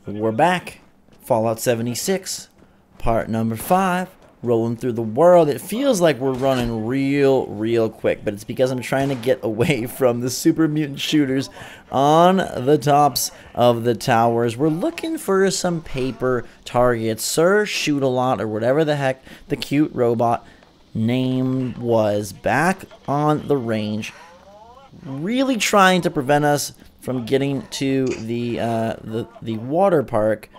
We're back. Fallout 76, part number 5. Rolling through the world. It feels like we're running real quick, but it's because I'm trying to get away from the super mutant shooters on the tops of the towers. We're looking for some paper targets. Sir Shoot-A-Lot, or whatever the heck the cute robot name was, back on the range, really trying to prevent us from getting to the water park.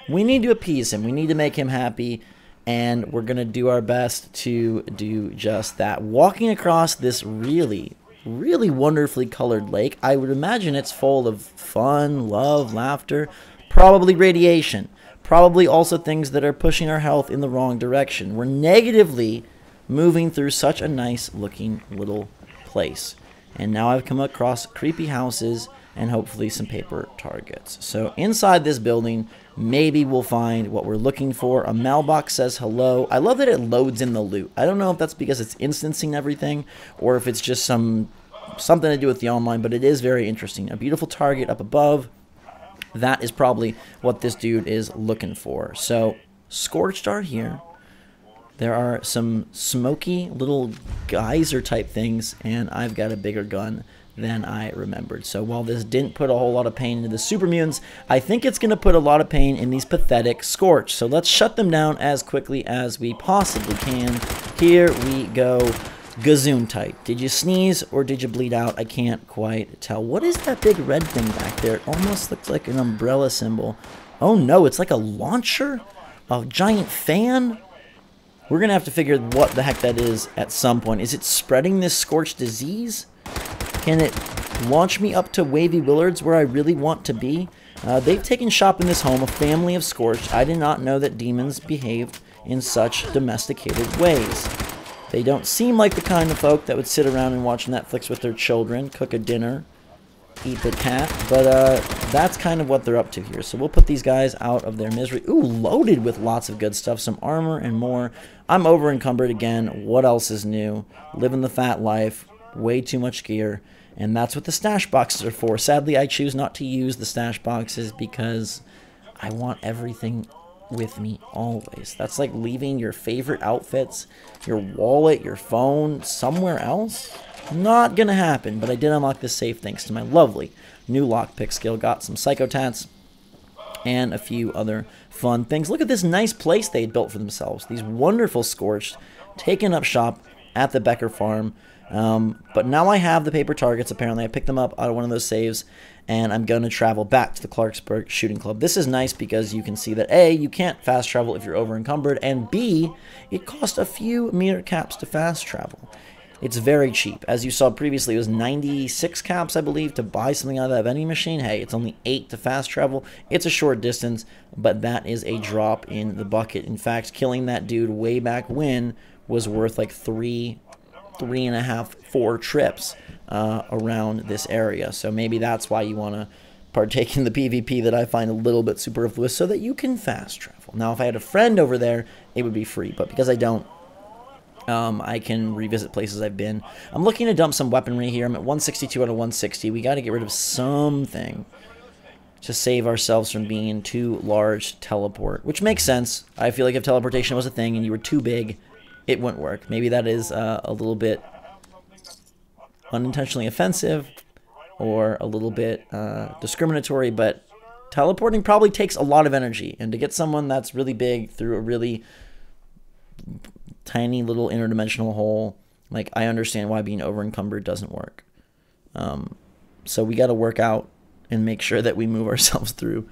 We need to appease him. We need to make him happy. And we're going to do our best to do just that. Walking across this really wonderfully colored lake, I would imagine it's full of fun, love, laughter, probably radiation, probably also things that are pushing our health in the wrong direction. We're negatively moving through such a nice looking little place. And now I've come across creepy houses and hopefully some paper targets. So inside this building, maybe we'll find what we're looking for. A mailbox says hello. I love that it loads in the loot. I don't know if that's because it's instancing everything or if it's just something to do with the online, but it is very interesting. A beautiful target up above. That is probably what this dude is looking for. So scorched are here. There are some smoky little geyser type things, and I've got a bigger gun than I remembered. So while this didn't put a whole lot of pain into the super mutants, I think it's going to put a lot of pain in these pathetic Scorch. So let's shut them down as quickly as we possibly can. Here we go. Gazoon tight. Did you sneeze or did you bleed out? I can't quite tell. What is that big red thing back there? It almost looks like an umbrella symbol. Oh no, it's like a launcher? A giant fan? We're going to have to figure what the heck that is at some point. Is it spreading this Scorch disease? Can it launch me up to Wavy Willards where I really want to be? They've taken shop in this home, a family of Scorched. I did not know that demons behaved in such domesticated ways. They don't seem like the kind of folk that would sit around and watch Netflix with their children, cook a dinner, eat the cat, but that's kind of what they're up to here. So we'll put these guys out of their misery. Ooh, loaded with lots of good stuff, some armor and more. I'm over encumbered again. What else is new? Living the fat life, way too much gear. And that's what the stash boxes are for. Sadly, I choose not to use the stash boxes because I want everything with me always. That's like leaving your favorite outfits, your wallet, your phone somewhere else. Not gonna happen, but I did unlock this safe thanks to my lovely new lockpick skill. Got some psychotats and a few other fun things. Look at this nice place they built for themselves. These wonderful Scorched taking up shop at the Becker farm. But now I have the paper targets, apparently. I picked them up out of one of those saves, and I'm going to travel back to the Clarksburg Shooting Club. This is nice because you can see that A, you can't fast travel if you're over encumbered, and B, it costs a few meter caps to fast travel. It's very cheap. As you saw previously, it was 96 caps, I believe, to buy something out of that vending machine. Hey, it's only 8 to fast travel. It's a short distance, but that is a drop in the bucket. In fact, killing that dude way back when was worth like 3.5, 4 trips around this area. So maybe that's why you want to partake in the PvP that I find a little bit superfluous, so that you can fast travel. Now, if I had a friend over there, it would be free, but because I don't, I can revisit places I've been. I'm looking to dump some weaponry here. I'm at 162 out of 160. We got to get rid of something to save ourselves from being too large to teleport, which makes sense. I feel like if teleportation was a thing and you were too big, it wouldn't work. Maybe that is a little bit unintentionally offensive or a little bit discriminatory, but teleporting probably takes a lot of energy, and to get someone that's really big through a really tiny little interdimensional hole, like, I understand why being over encumbered doesn't work. So we got to work out and make sure that we move ourselves through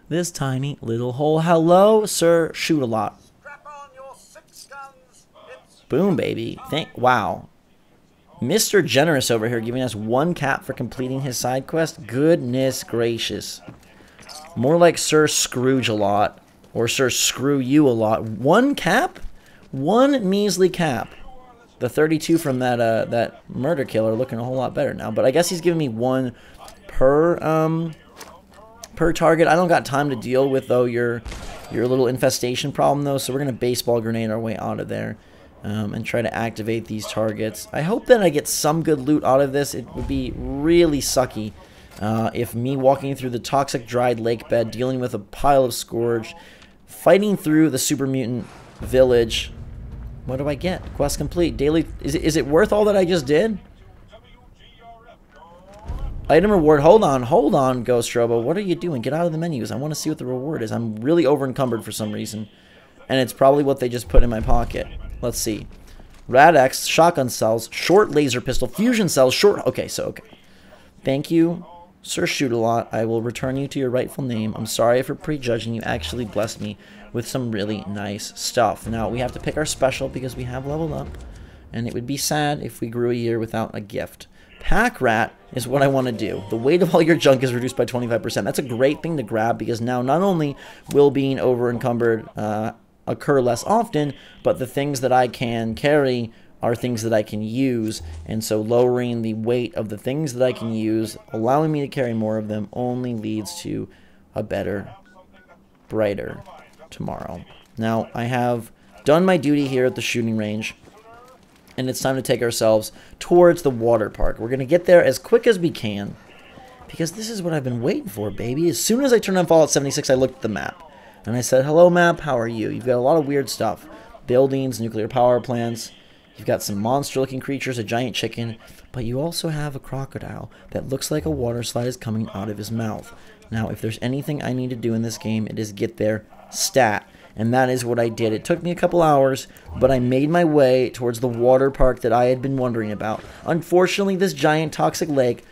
this tiny little hole. Hello, Sir Shoot-A-Lot. Boom, baby. Wow. Mr. Generous over here giving us 1 cap for completing his side quest. Goodness gracious. More like Sir Scrooge-A-Lot or Sir Screw-You-A-Lot. 1 cap? 1 measly cap. The 32 from that murder killer looking a whole lot better now. But I guess he's giving me 1 per target. I don't got time to deal with, though, your little infestation problem, though. So we're going to baseball grenade our way out of there. And try to activate these targets. I hope that I get some good loot out of this. It would be really sucky If me walking through the toxic dried lake bed, dealing with a pile of scourge, fighting through the super mutant village, what do I get? Quest complete. Daily. Is it worth all that I just did? Item reward. Hold on, Ghost Robo. What are you doing? Get out of the menus. I want to see what the reward is. I'm really over encumbered for some reason. And it's probably what they just put in my pocket. Let's see. Rad-X, shotgun cells, short laser pistol, fusion cells, short... Okay. Thank you, Sir Shoot-A-Lot. I will return you to your rightful name. I'm sorry for prejudging. You actually blessed me with some really nice stuff. Now, we have to pick our special because we have leveled up. And it would be sad if we grew a year without a gift. Pack Rat is what I want to do. The weight of all your junk is reduced by 25%. That's a great thing to grab because now not only will being over encumbered occur less often, but the things that I can carry are things that I can use, and so lowering the weight of the things that I can use, allowing me to carry more of them, only leads to a better, brighter tomorrow. Now, I have done my duty here at the shooting range, and it's time to take ourselves towards the water park. We're going to get there as quick as we can, because this is what I've been waiting for, baby. As soon as I turned on Fallout 76, I looked at the map, and I said, hello, map, how are you? You've got a lot of weird stuff. Buildings, nuclear power plants. You've got some monster-looking creatures, a giant chicken, but you also have a crocodile that looks like a water slide is coming out of his mouth. Now, if there's anything I need to do in this game, it is get there stat. And that is what I did. It took me a couple hours, but I made my way towards the water park that I had been wondering about. Unfortunately, this giant toxic lake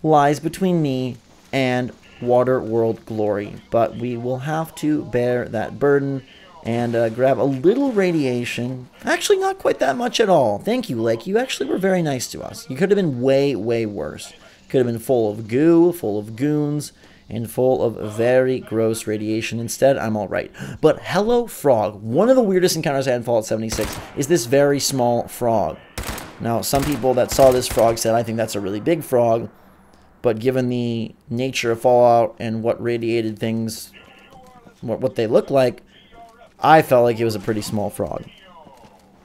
lies between me and water world glory. But we will have to bear that burden and grab a little radiation. Actually, not quite that much at all. Thank you, lake. You actually were very nice to us. You could have been way, way worse. Could have been full of goo, full of goons, and full of very gross radiation. Instead, I'm all right. But hello, frog. One of the weirdest encounters I had in Fallout 76 is this very small frog. Now, some people that saw this frog said, I think that's a really big frog. But given the nature of Fallout and what radiated things, what they look like, I felt like it was a pretty small frog.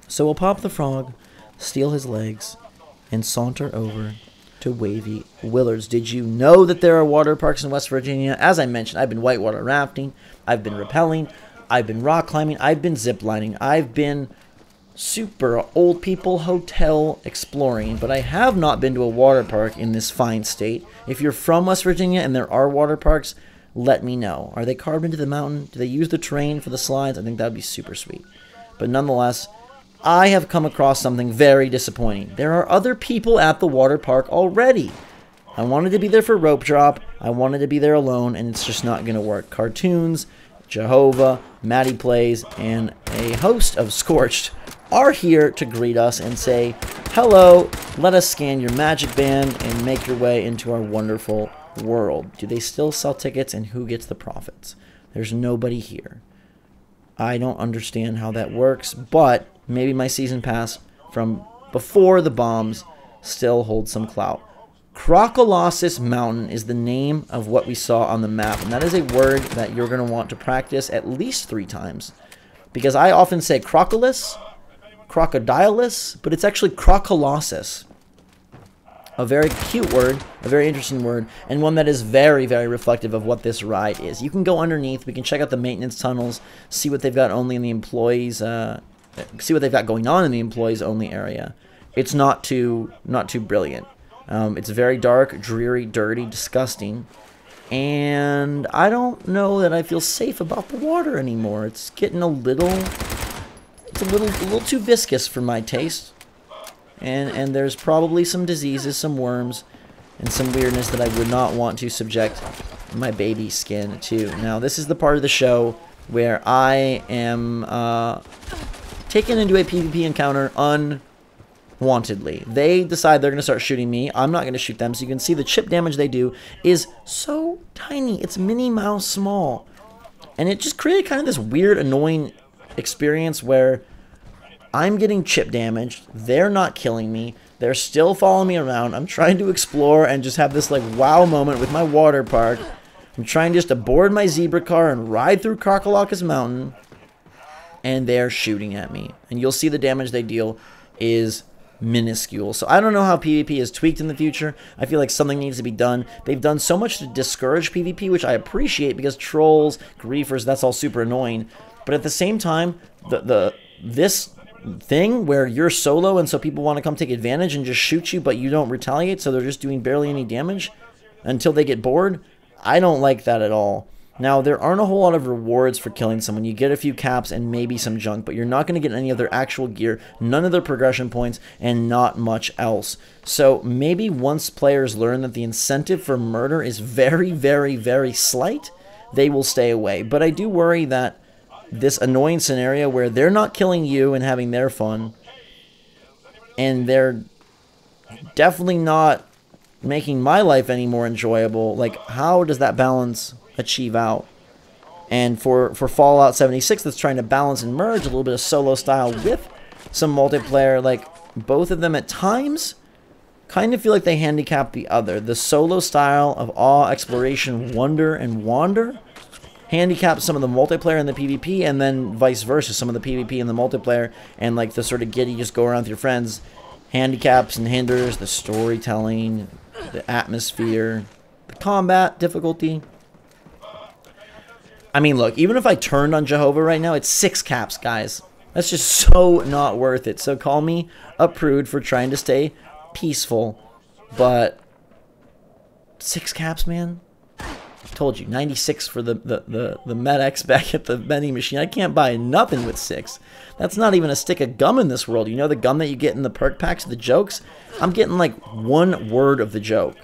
So we'll pop the frog, steal his legs, and saunter over to Wavy Willards. Did you know that there are water parks in West Virginia? As I mentioned, I've been whitewater rafting, I've been rappelling, I've been rock climbing, I've been ziplining, I've been super old people hotel exploring, but I have not been to a water park in this fine state. If you're from West Virginia and there are water parks, let me know. Are they carved into the mountain? Do they use the terrain for the slides? I think that would be super sweet. But nonetheless, I have come across something very disappointing. There are other people at the water park already. I wanted to be there for rope drop. I wanted to be there alone, and it's just not going to work. Cartoons, Jehovah, Maddie Plays, and a host of Scorched are here to greet us and say, hello, let us scan your magic band and make your way into our wonderful world. Do they still sell tickets, and who gets the profits? There's nobody here. I don't understand how that works, but maybe my season pass from before the bombs still holds some clout. Crocolossus Mountain is the name of what we saw on the map, and that is a word that you're going to want to practice at least 3 times, because I often say crocolus, crocodilus, but it's actually Crocolossus. A very cute word, a very interesting word, and one that is very, very reflective of what this ride is. You can go underneath, we can check out the maintenance tunnels, see what they've got only in the employees, see what they've got going on in the employees only area. It's not too brilliant. It's very dark, dreary, dirty, disgusting, and I don't know that I feel safe about the water anymore. It's getting a little too viscous for my taste. And there's probably some diseases, some worms, and some weirdness that I would not want to subject my baby skin to. Now, this is the part of the show where I am taken into a PvP encounter unwantedly. They decide they're going to start shooting me. I'm not going to shoot them, so you can see the chip damage they do is so tiny. It's Minnie Mouse small. And it just created kind of this weird, annoying experience where I'm getting chip damaged, they're not killing me, they're still following me around, I'm trying to explore and just have this like wow moment with my water park. I'm trying just to board my zebra car and ride through Crocolossus Mountain, and they're shooting at me. And you'll see the damage they deal is minuscule. So I don't know how PvP is tweaked in the future. I feel like something needs to be done. They've done so much to discourage PvP, which I appreciate, because trolls, griefers, that's all super annoying. But at the same time, this thing where you're solo and so people want to come take advantage and just shoot you, but you don't retaliate, so they're just doing barely any damage until they get bored, I don't like that at all. Now, there aren't a whole lot of rewards for killing someone. You get a few caps and maybe some junk, but you're not going to get any of their actual gear, none of their progression points, and not much else. So maybe once players learn that the incentive for murder is very, very, very slight, they will stay away. But I do worry that this annoying scenario where they're not killing you and having their fun, and they're definitely not making my life any more enjoyable, like, how does that balance achieve out? And for Fallout 76, that's trying to balance and merge a little bit of solo style with some multiplayer, like, both of them at times kind of feel like they handicap the other. The solo style of awe, exploration, wonder, and wander handicaps some of the multiplayer and the PvP, and then vice versa, some of the PvP and the multiplayer and like the sort of giddy just go around with your friends handicaps and hinders the storytelling, the atmosphere, the combat difficulty. I mean, look, even if I turned on Jehovah right now, it's 6 caps, guys. That's just so not worth it. So call me a prude for trying to stay peaceful, but 6 caps, man. I told you, 96 for the MedX back at the vending machine. I can't buy nothing with 6. That's not even a stick of gum in this world. You know the gum that you get in the perk packs, the jokes? I'm getting like 1 word of the joke.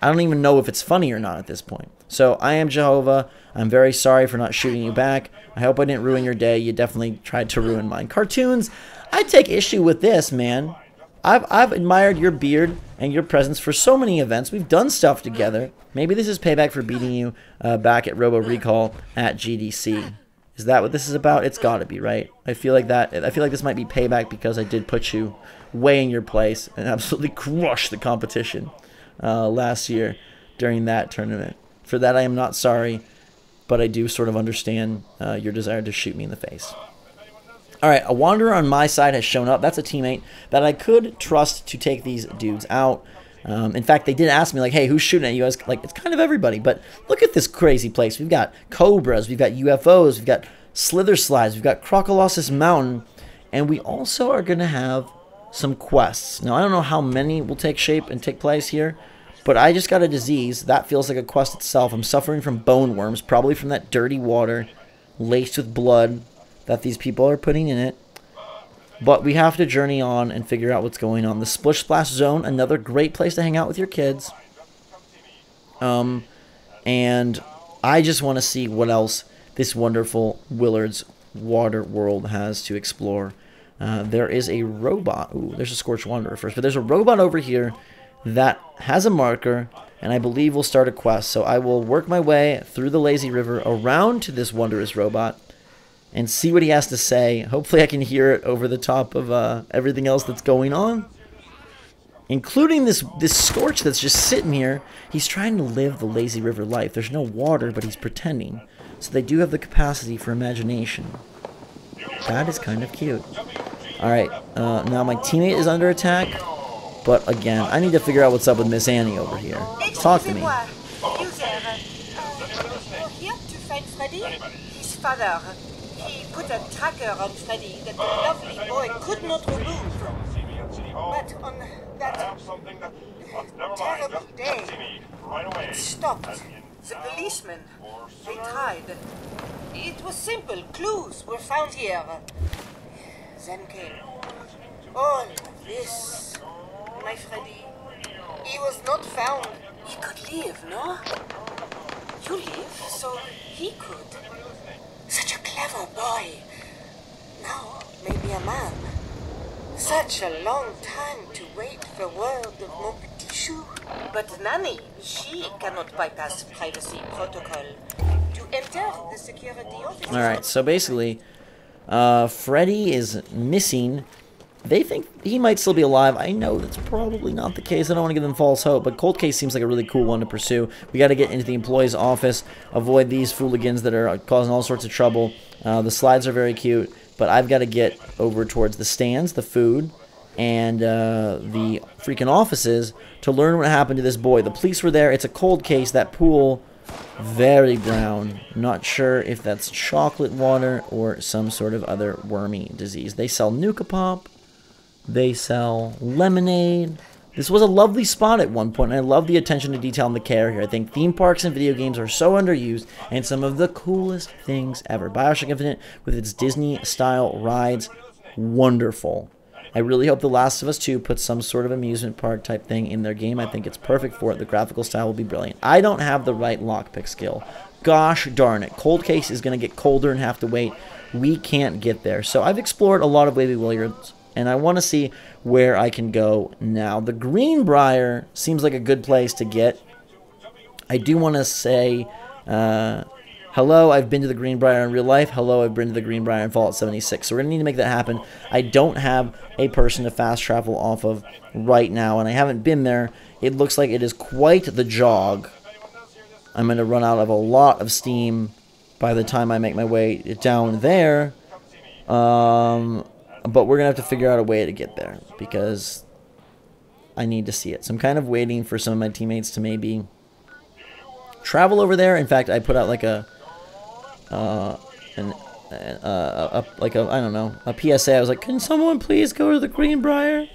I don't even know if it's funny or not at this point. So I am Jehovah. I'm very sorry for not shooting you back. I hope I didn't ruin your day. You definitely tried to ruin mine. Cartoons, I take issue with this, man. I've admired your beard and your presence for so many events. We've done stuff together. Maybe this is payback for beating you back at Robo Recall at GDC. Is that what this is about? It's got to be, right? I feel like that. I feel like this might be payback because I did put you way in your place and absolutely crush the competition last year during that tournament. For that, I am not sorry, but I do sort of understand your desire to shoot me in the face. All right, a wanderer on my side has shown up. That's a teammate that I could trust to take these dudes out. In fact, they did ask me, like, hey, who's shooting at you? I was like, it's kind of everybody. But look at this crazy place. We've got cobras. We've got UFOs. We've got slither slides. We've got Crocolosis Mountain. And we also are going to have some quests. Now, I don't know how many will take shape and take place here, but I just got a disease. That feels like a quest itself. I'm suffering from bone worms, probably from that dirty water laced with blood that these people are putting in it. But we have to journey on and figure out what's going on. The Splish Splash Zone, another great place to hang out with your kids. And I just want to see what else this wonderful Willard's Water World has to explore. There is a robot. Ooh, there's a Scorched Wanderer first. But there's a robot over here that has a marker, and I believe will start a quest. So I will work my way through the lazy river around to this wondrous robot and see what he has to say. Hopefully I can hear it over the top of everything else that's going on, including this Scorch that's just sitting here. He's trying to live the lazy river life. There's no water, but he's pretending. So they do have the capacity for imagination. That is kind of cute. Alright, now my teammate is under attack, but again, I need to figure out what's up with Miss Annie over here. Talk to me. Here to find Freddy? His father. He put a tracker on Freddy that the lovely boy could not remove. But on that terrible day, it stopped. The policemen, they tried. It was simple. Clues were found here. Then came all this. My Freddy, he was not found. He could live, no? You live, so he could. Such a clever boy. Now, maybe a man. Such a long time to wait for word of mon petit chou. But Nanny, she cannot bypass privacy protocol. To enter the security office... Alright, so basically, Freddy is missing. They think he might still be alive. I know that's probably not the case. I don't want to give them false hope, but Cold Case seems like a really cool one to pursue. We got to get into the employee's office, avoid these fooligans that are causing all sorts of trouble. The slides are very cute, but I've got to get over towards the stands, the food, and the freaking offices to learn what happened to this boy. The police were there. It's a cold case. That pool, very brown. Not sure if that's chocolate water or some sort of other wormy disease. They sell Nuka Pop. They sell lemonade. This was a lovely spot at one point, and I love the attention to detail and the care here. I think theme parks and video games are so underused, and some of the coolest things ever. BioShock Infinite, with its Disney-style rides, wonderful. I really hope The Last of Us 2 puts some sort of amusement park type thing in their game. I think it's perfect for it. The graphical style will be brilliant. I don't have the right lockpick skill. Gosh darn it. Cold Case is going to get colder and have to wait. We can't get there. So I've explored a lot of Wavy Willards, and I want to see where I can go now. The Greenbrier seems like a good place to get. I do want to say, hello, I've been to the Greenbrier in real life. Hello, I've been to the Greenbrier in Fallout 76. So we're going to need to make that happen. I don't have a person to fast travel off of right now, and I haven't been there. It looks like it is quite the jog. I'm going to run out of a lot of steam by the time I make my way down there. But we're going to have to figure out a way to get there because I need to see it. So I'm kind of waiting for some of my teammates to maybe travel over there. In fact, I put out like a PSA. I was like, can someone please go to the Greenbrier?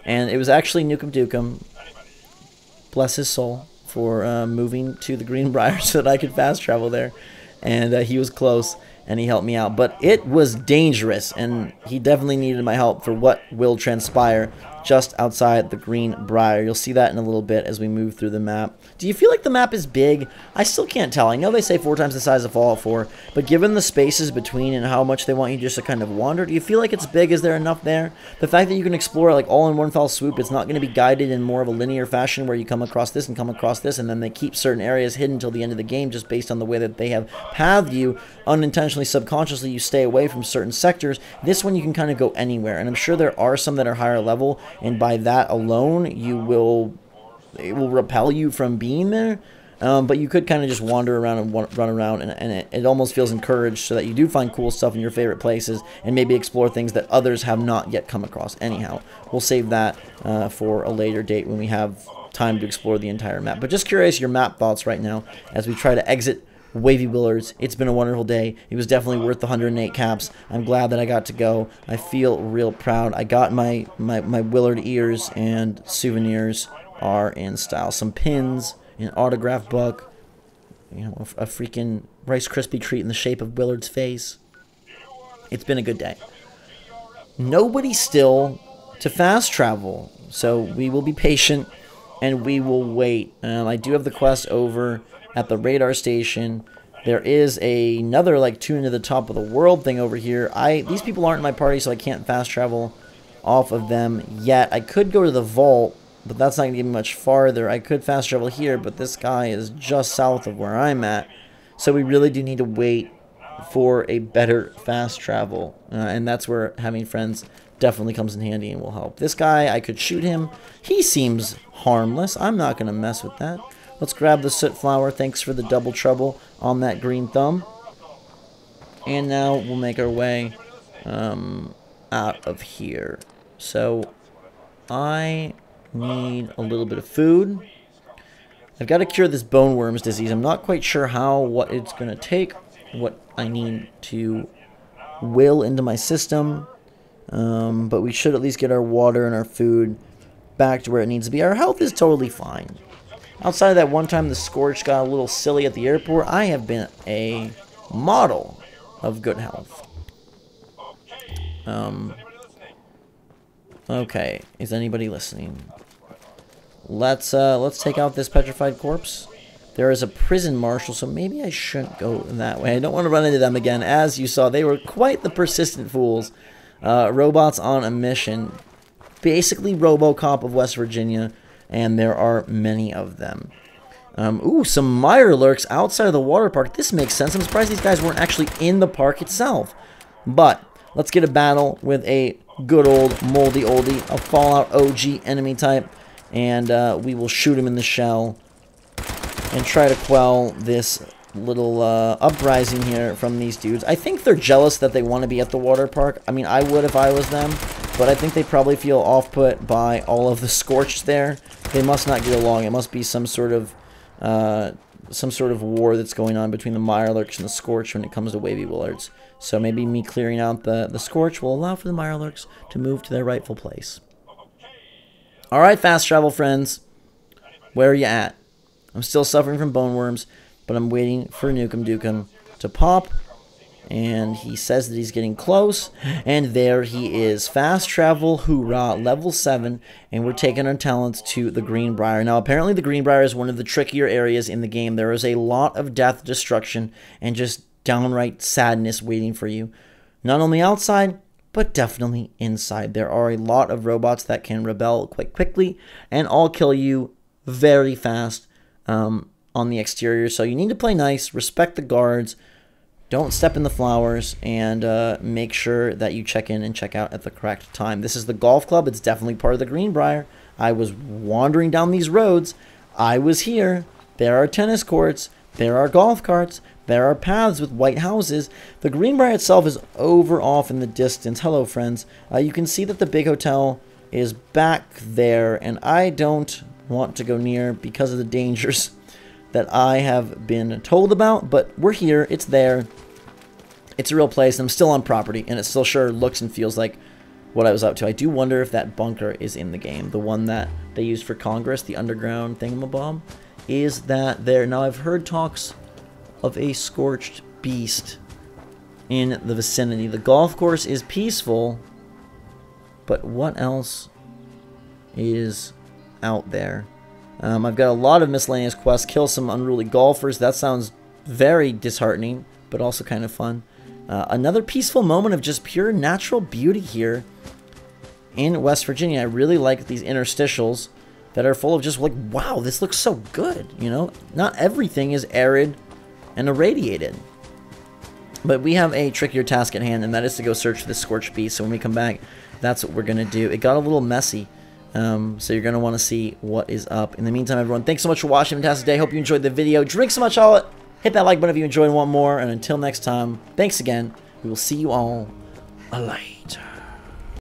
And it was actually Nukem Dukem, bless his soul, for moving to the Greenbrier so that I could fast travel there. And he was close, and he helped me out. But it was dangerous, and he definitely needed my help for what will transpire just outside the Greenbrier. You'll see that in a little bit as we move through the map. Do you feel like the map is big? I still can't tell. I know they say 4 times the size of Fallout 4, but given the spaces between and how much they want you just to kind of wander, do you feel like it's big? Is there enough there? The fact that you can explore like all in one fell swoop, it's not going to be guided in more of a linear fashion where you come across this and come across this, and then they keep certain areas hidden until the end of the game just based on the way that they have pathed you. Unintentionally, subconsciously, you stay away from certain sectors. This one you can kind of go anywhere, and I'm sure there are some that are higher level, and by that alone, it will repel you from being there. But you could kind of just wander around and run around, and it almost feels encouraged so that you do find cool stuff in your favorite places and maybe explore things that others have not yet come across. Anyhow, we'll save that for a later date when we have time to explore the entire map. But just curious your map thoughts right now as we try to exit Wavy Willards. It's been a wonderful day. It was definitely worth the 108 caps. I'm glad that I got to go. I feel real proud. I got my Willard ears, and souvenirs are in style. Some pins, an autograph book, you know, a freaking Rice Krispie treat in the shape of Willard's face. It's been a good day. Nobody still to fast travel, so we will be patient and we will wait. I do have the quest over at the radar station. There is another like tune to the top of the world thing over here. These people aren't in my party, so I can't fast travel off of them yet. I could go to the vault, but that's not going to get me much farther. I could fast travel here, but this guy is just south of where I'm at. So we really do need to wait for a better fast travel. And that's where having friends definitely comes in handy and will help. This guy, I could shoot him. He seems harmless. I'm not going to mess with that. Let's grab the soot flower. Thanks for the double trouble on that green thumb. And now we'll make our way out of here. So I need a little bit of food. I've got to cure this bone worms disease. I'm not quite sure what it's going to take, what I need to will into my system. But we should at least get our water and our food back to where it needs to be. Our health is totally fine. Outside of that one time the Scorch got a little silly at the airport, I have been a model of good health. Okay, is anybody listening? Let's take out this petrified corpse. There is a prison marshal, so maybe I shouldn't go that way. I don't want to run into them again. As you saw, they were quite the persistent fools. Robots on a mission. Basically RoboCop of West Virginia. And there are many of them. Ooh, some mire lurks outside of the water park. This makes sense. I'm surprised these guys weren't actually in the park itself. But let's get a battle with a good old moldy oldie, a Fallout OG enemy type. And we will shoot him in the shell and try to quell this little uprising here from these dudes. I think they're jealous that they want to be at the water park. I mean, I would if I was them. but I think they probably feel off-put by all of the Scorched there. They must not get along. It must be some sort of war that's going on between the Mirelurks and the Scorch when it comes to Wavy Willards. So maybe me clearing out the Scorch will allow for the Mirelurks to move to their rightful place. Alright, fast travel friends. Where are you at? I'm still suffering from bone worms, but I'm waiting for Nukem Dukem to pop. And he says that he's getting close. And there he is. Fast travel, hoorah, level 7. And we're taking our talents to the Greenbrier. Now, apparently the Greenbrier is one of the trickier areas in the game. There is a lot of death, destruction, and just downright sadness waiting for you. Not only outside, but definitely inside. There are a lot of robots that can rebel quite quickly and all kill you very fast on the exterior. So you need to play nice, respect the guards, don't step in the flowers, and make sure that you check in and check out at the correct time. This is the golf club. It's definitely part of the Greenbrier. I was wandering down these roads. I was here. There are tennis courts. There are golf carts. There are paths with white houses. The Greenbrier itself is over off in the distance. Hello, friends. You can see that the big hotel is back there, and I don't want to go near because of the dangers that I have been told about, but we're here. It's there. It's a real place. I'm still on property, and it still sure looks and feels like what I was up to. I do wonder if that bunker is in the game, the one that they used for Congress, the underground thingamabob. Is that there? Now, I've heard talks of a scorched beast in the vicinity. The golf course is peaceful, but what else is out there? I've got a lot of miscellaneous quests. Kill some unruly golfers. That sounds very disheartening, but also kind of fun. Another peaceful moment of just pure natural beauty here in West Virginia. I really like these interstitials that are full of just like, wow, this looks so good, you know? Not everything is arid and irradiated. But we have a trickier task at hand, and that is to go search for the Scorched Beast. So when we come back, that's what we're going to do. It got a little messy, so you're going to want to see what is up. In the meantime, everyone, thanks so much for watching. Fantastic day. Hope you enjoyed the video. Drink so much all it. Hit that like button if you enjoyed and want more. And until next time, thanks again. We will see you all later.